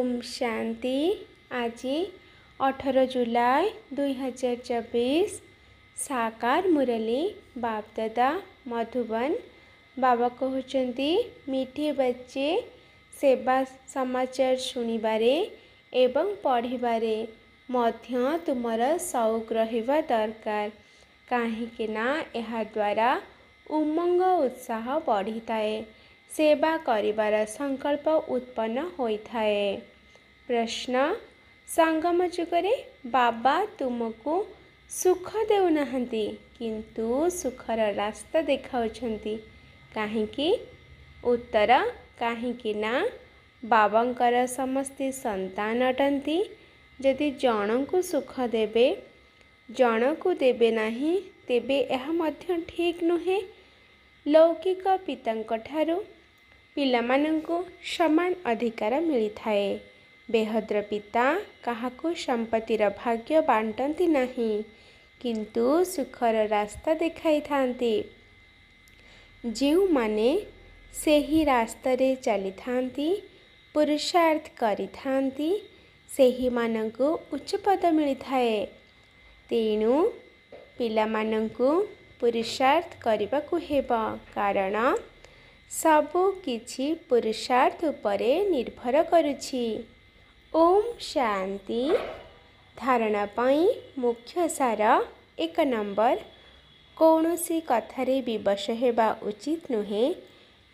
ओम शांति। आज 18 जुलाई 2024 साकार मुरली बापदादा मधुबन। बाबा कहते मीठे बच्चे सेवा समाचार शुणिबारे एवं पढ़िबारे मध्य तुमर शौक रहिबा दरकार काहेकि ना एहा द्वारा उमंग उत्साह बढ़ी थाए, सेवा करिबार संकल्प उत्पन्न होइथाए। प्रश्न, संगम जुगरे बाबा तुमको सुख देउनाहांती किंतु सुखर रास्ता देखाउछंती काहेकि? उत्तर, काहेकि ना बाबांकर समस्ते संतान अटंती। यदि जनकु सुख देबे जनकु देबे नाही तेबे एहा मध्य ठीक नुहे। लौकिक पितांक ठारू पिलामानंकु समान अधिकार मिलिथाए। बेहद्र पिता काहाकु संपत्तिर भाग्य बांटंती नाही किंतु सुखर रास्ता देखाई थांती। जेउ माने सेही रास्ता रे चली थांती, पुरुषार्थ करी थांती, सेही मानंकु उच्च पद मिलिथाए। तेणु पिलामानंकु पुरुषार्थ करबाकु हेबा कारण सबु किछि पुरुषार्थ उपरे निर्भर करुछि। ओम शांति। धारणा पाई मुख्य सार 1 नंबर, कौनसी कथारे विवश हेबा उचित नुहे।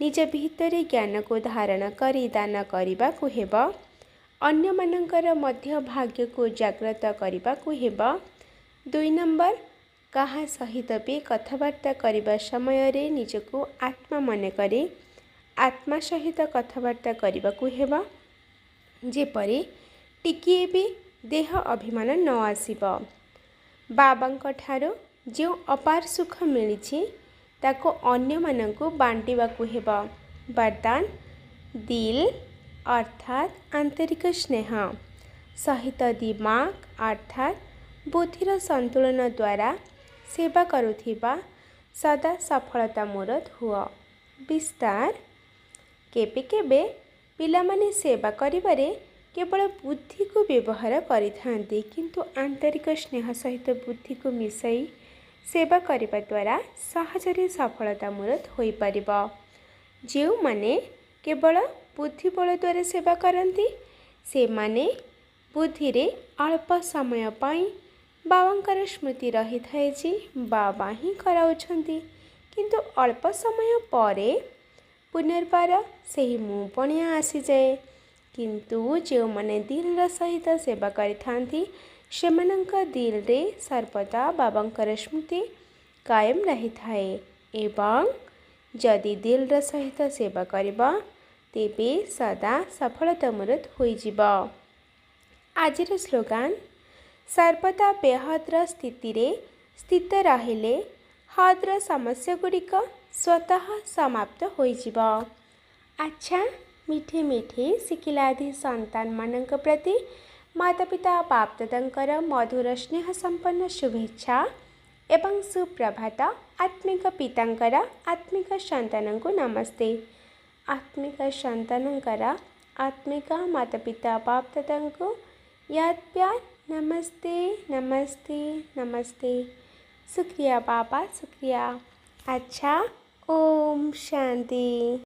निज भितरे ज्ञान को धारण करी दान करबाकु हेबा। अन्य मानंकर मध्य भाग्य को जागृत करबाकु हेबा। 2 नंबर, कहा सहित भी कथबार्ता करबा समय रे निजको आत्मा मन करे आत्मा सहित कथबार्ता करबाकु हेबा जेपरि टिकिए भी देह अभिमान न आसिबा। बाबांक ठारो जो अपार सुख मिलिछि ताको अन्य मानंकु बांटिबाकु हेबा। वरदान, दिल अर्थात आंतरिक स्नेह सहित दिमाग अर्थात बुद्धिर संतुलन द्वारा सेवा करुथिबा सदा सफलता मूरत हुआ। विस्तार, केबे केबे पिलामाने सेवा करिबारे केवल बुद्धि को व्यवहार करिथांती किंतु आंतरिक स्नेह सहित बुद्धि को मिसाई सेवा करिबा द्वारा सहजरे सफलता मूरत होई परिबा। जेउ माने केवल बुद्धि बल द्वारा सेवा करती से माने बुद्धि रे अल्प समय पाई बाबांकर स्मृति रही थाए जे बाबा ही कराउछंती किंतु अल्प समय परे पुनर्बार सही मुपणिया आसी जाए। किंतु जो माने दिल सहित सेवा करिथांती सेमानंक दिल रे सर्वदा बाबांकर स्मृति कायम रही थाए एवं जदि दिल सहित सेवा करिबा तेबे सदा सफलता मूरत होई जिबा। आजिर स्लोगान, सर्वदा बेहद्र स्थिति रे स्थित रहिले हद्र समस्या गुड़िक स्वतः समाप्त होई जिबा। अच्छा, मीठे मीठे शिखिलाधि संतान मानक प्रति माता पिता बापदादांकर मधुर स्नेह संपन्न शुभेच्छा एवं सुप्रभात। आत्मिक पितांकर आत्मिक संतानंकु नमस्ते। आत्मिक संतानंकर आत्मिक माता पिता बापदादांकु याद प्यार नमस्ते नमस्ते नमस्ते। शुक्रिया बाबा, शुक्रिया। अच्छा, ओम शांति।